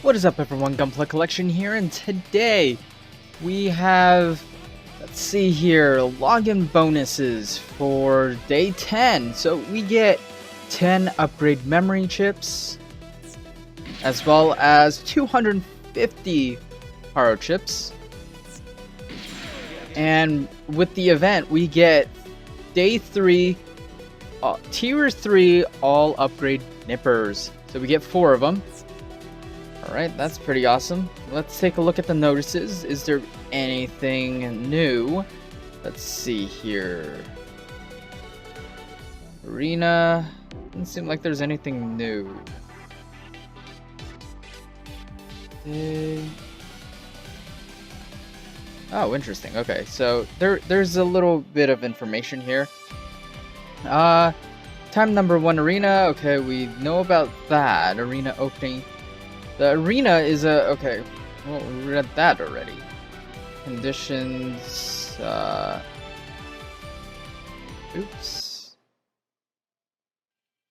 What is up everyone, Gunpla Collection here, and today we have, let's see here, login bonuses for day 10. So we get 10 upgrade memory chips, as well as 250 haro chips. And with the event, we get day 3, tier 3 all upgrade nippers. So we get 4 of them. Alright, that's pretty awesome. Let's take a look at the notices. Is there anything new? Let's see here. Arena. Doesn't seem like there's anything new. Oh, interesting. Okay, so there's a little bit of information here. Time number 1 arena. Okay, we know about that. Arena opening. The arena is okay, well, we read that already. Conditions, oops.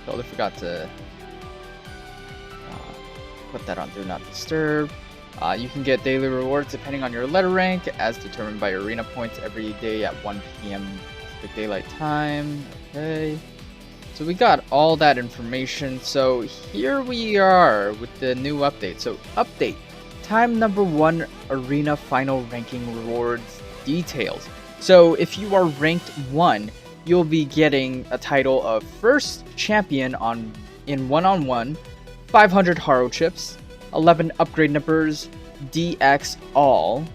Totally forgot to put that on Do Not Disturb. You can get daily rewards depending on your letter rank, as determined by arena points every day at 1 PM Pacific Daylight Time. Okay. So we got all that information. So here we are with the new update. So update, time number 1 arena final ranking rewards details. So if you are ranked 1, you'll be getting a title of first champion in one-on-one, 500 haro chips, 11 upgrade nippers, DX all,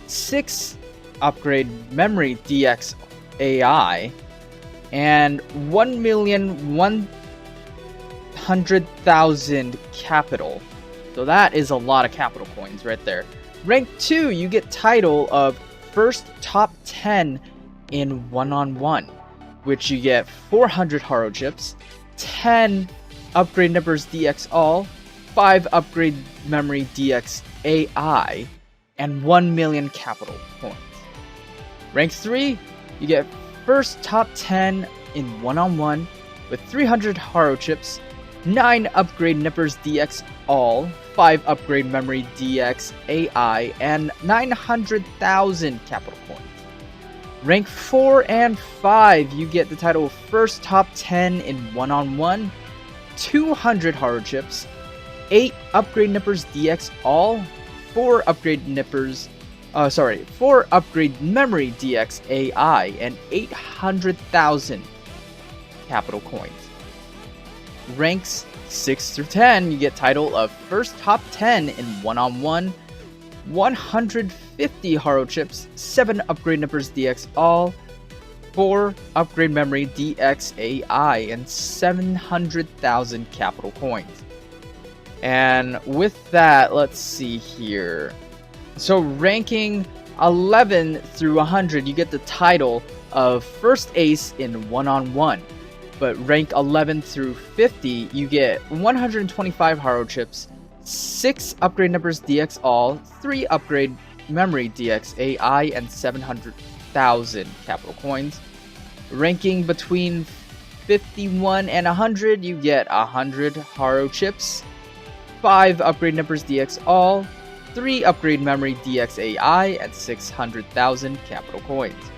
6 upgrade memory DX AI, and 1,100,000 capital. So that is a lot of capital coins right there. Rank 2, you get title of first top 10 in one-on-one, which you get 400 haro chips, 10 upgrade nippers DX all, 5 upgrade memory DX AI, and 1 million capital points. Rank 3, you get first top 10 in one-on-one with 300 haro chips, 9 upgrade nippers DX all, 5 upgrade memory DX AI, and 900,000 capital points. Rank 4 and 5, you get the title of first top 10 in one-on-one, 200 haro chips, 8 upgrade nippers DX all, 4 upgrade nippers 4 upgrade memory DX AI, and 800,000 capital coins. Ranks 6 through 10, you get title of first top 10 in one-on-one, 150 haro chips, 7 upgrade nippers DX all, 4 upgrade memory DX AI, and 700,000 capital coins. And with that, let's see here. So ranking 11 through 100, you get the title of first ace in one-on-one. But rank 11 through 50, you get 125 haro chips, 6 upgrade nippers DX all, 3 upgrade memory DX AI, and 700,000 capital coins. Ranking between 51 and 100, you get 100 haro chips, 5 upgrade nippers DX all, 3 upgrade memory DX AI, and 600,000 capital coins.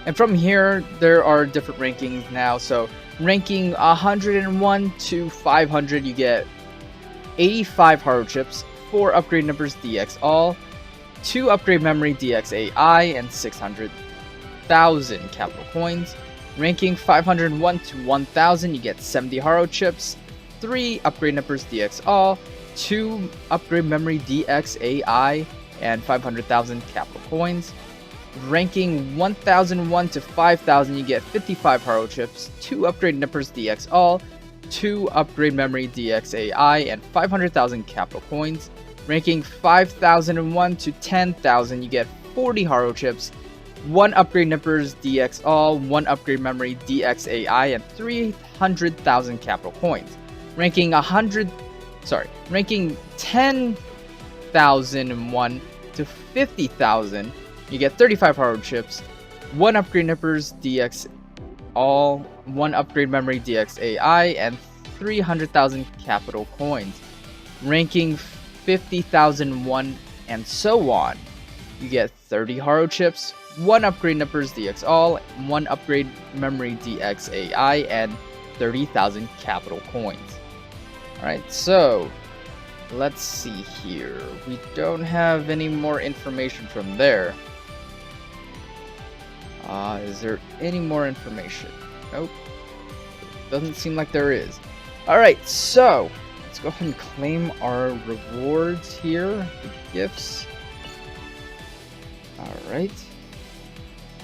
And from here, there are different rankings now. So ranking 101 to 500, you get 85 haro chips, 4 upgrade nippers DX all, 2 upgrade memory DX AI, and 600,000 capital coins. Ranking 501 to 1000, you get 70 haro chips, 3 upgrade nippers DX all, 2 upgrade memory DX AI, and 500,000 capital coins. Ranking 1001 to 5000, you get 55 haro chips, 2 upgrade nippers DX all, 2 upgrade memory DX AI, and 500,000 capital coins. Ranking 5001 to 10,000, you get 40 haro chips, 1 upgrade nippers DX all, 1 upgrade memory DX AI, and 300,000 capital coins. Ranking 10,001 to 50,000, you get 35 haro chips, 1 upgrade nippers DX all, 1 upgrade memory DX AI, and 300,000 capital coins. ranking 50,001, and so on. You get 30 Haro chips, 1 upgrade numbers DX All, 1 upgrade memory DX AI, and 30,000 capital coins. Alright, so let's see here. We don't have any more information from there. Is there any more information? Nope. Doesn't seem like there is. Alright, so let's go ahead and claim our rewards here. The gifts. Alright.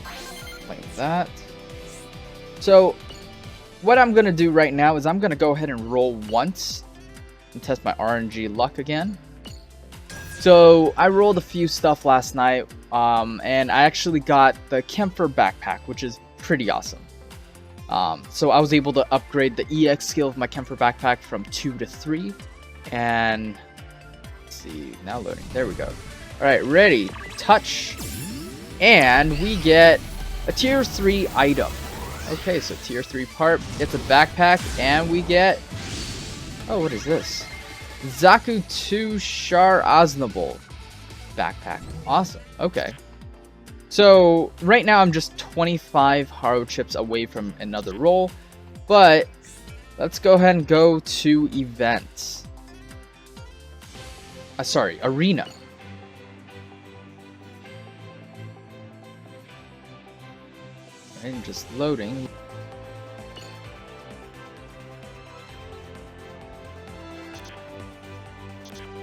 Claim that. So, what I'm going to do right now is I'm going to go ahead and roll once and test my RNG luck again. So I rolled a few stuff last night, and I actually got the Camphor backpack, which is pretty awesome. So I was able to upgrade the EX skill of my Camphor backpack from 2 to 3, and let's see, now loading. There we go. All right, ready, touch, and we get a tier 3 item. Okay, so tier 3 part, it's a backpack, and we get, oh, what is this? Zaku 2 Shar Aznable backpack. Awesome. Okay. So right now I'm just 25 Haro chips away from another roll, but let's go ahead and go to events. Sorry, arena. And just loading.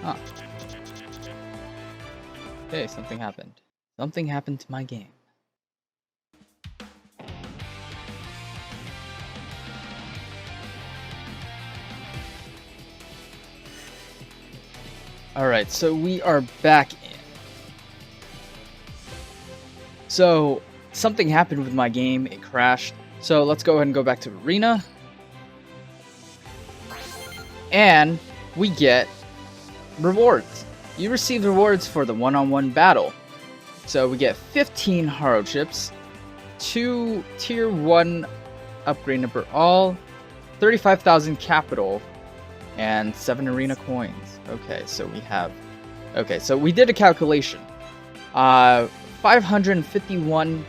Huh. Okay, something happened. Something happened to my game. Alright, so we are back in. So, something happened with my game, it crashed. So let's go ahead and go back to arena. And we get rewards. You receive rewards for the one-on-one battle. So we get 15 Haro chips, 2 tier 1 upgrade number all, 35,000 capital, and 7 arena coins. Okay, so we have... Okay, so we did a calculation. 551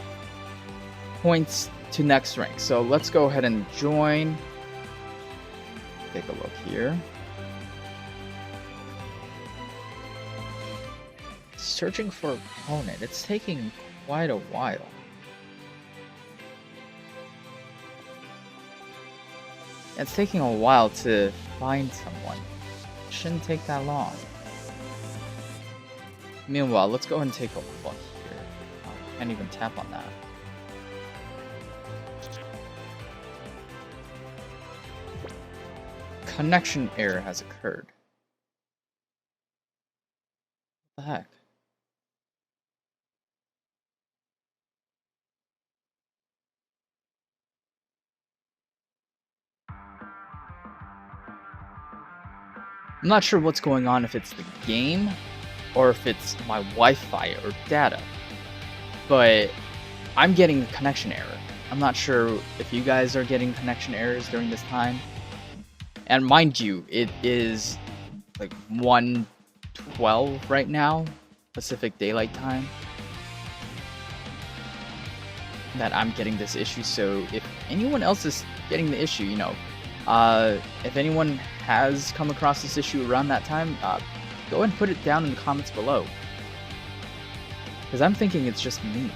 points to next rank. So let's go ahead and join. Take a look here. Searching for opponent. It's taking quite a while. It's taking a while to find someone. It shouldn't take that long. Meanwhile, let's go ahead and take a look here. Oh, I can't even tap on that. Connection error has occurred. What the heck? I'm not sure what's going on, if it's the game or if it's my Wi-Fi or data, but I'm getting a connection error. I'm not sure if you guys are getting connection errors during this time. And mind you, it is like 1:12 right now, Pacific Daylight Time, that I'm getting this issue. So if anyone else is getting the issue, you know, if anyone has come across this issue around that time, go ahead and put it down in the comments below. Because I'm thinking it's just me.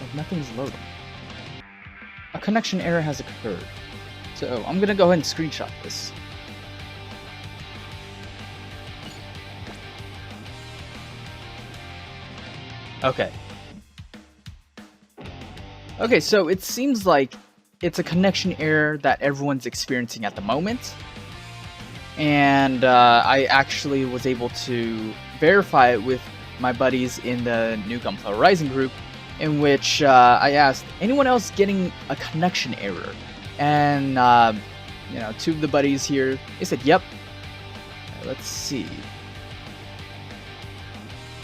Like, nothing's loading. A connection error has occurred. So I'm gonna go ahead and screenshot this. Okay. Okay, so it seems like it's a connection error that everyone's experiencing at the moment. And I actually was able to verify it with my buddies in the new Gunpla Rising group, in which I asked, anyone else getting a connection error? And, you know, 2 of the buddies here, they said, yep. Let's see.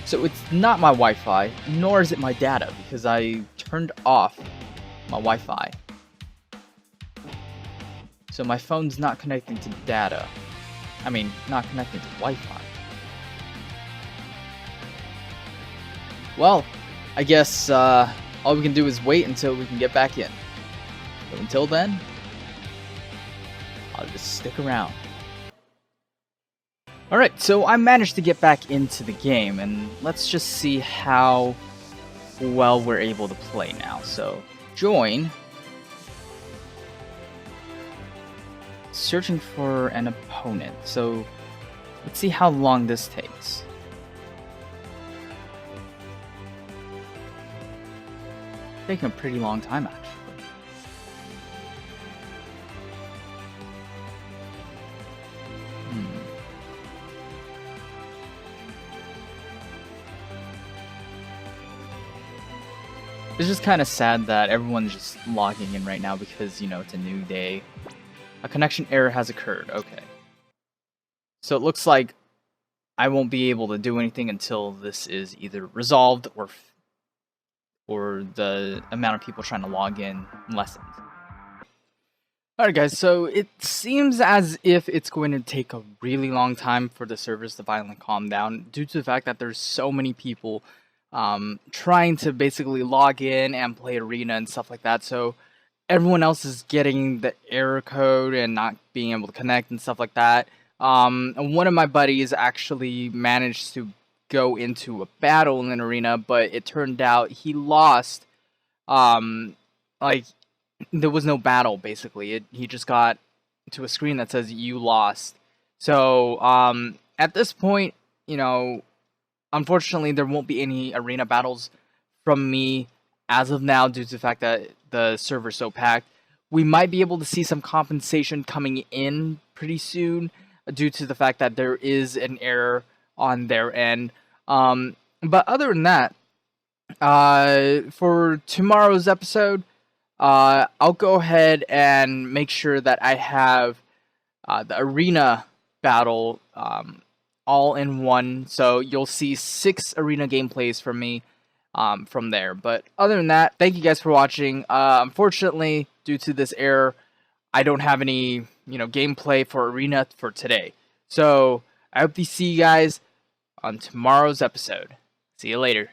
So it's not my Wi-Fi, nor is it my data, because I turned off my Wi-Fi. So my phone's not connecting to data. I mean, not connecting to Wi-Fi. Well, I guess all we can do is wait until we can get back in. But until then, I'll just stick around. Alright, so I managed to get back into the game, and let's just see how well we're able to play now. So, join. Searching for an opponent. So, let's see how long this takes. Taking a pretty long time, actually. It's just kind of sad that everyone's just logging in right now because, you know, it's a new day. A connection error has occurred. Okay. So it looks like I won't be able to do anything until this is either resolved or the amount of people trying to log in lessens. Alright guys, so it seems as if it's going to take a really long time for the servers to finally calm down due to the fact that there's so many people trying to basically log in and play arena and stuff like that. So everyone else is getting the error code and not being able to connect and stuff like that. And one of my buddies actually managed to go into a battle in an arena, but it turned out he lost. Like there was no battle basically. He just got to a screen that says you lost. So at this point, you know, unfortunately there won't be any arena battles from me as of now due to the fact that the server's so packed. We might be able to see some compensation coming in pretty soon due to the fact that there is an error on their end. But other than that, for tomorrow's episode, I'll go ahead and make sure that I have the arena battle all in one. So you'll see 6 arena gameplays from me from there. But other than that, thank you guys for watching. Unfortunately, due to this error, I don't have any, you know, gameplay for arena for today. So I hope to see you guys on tomorrow's episode. See you later.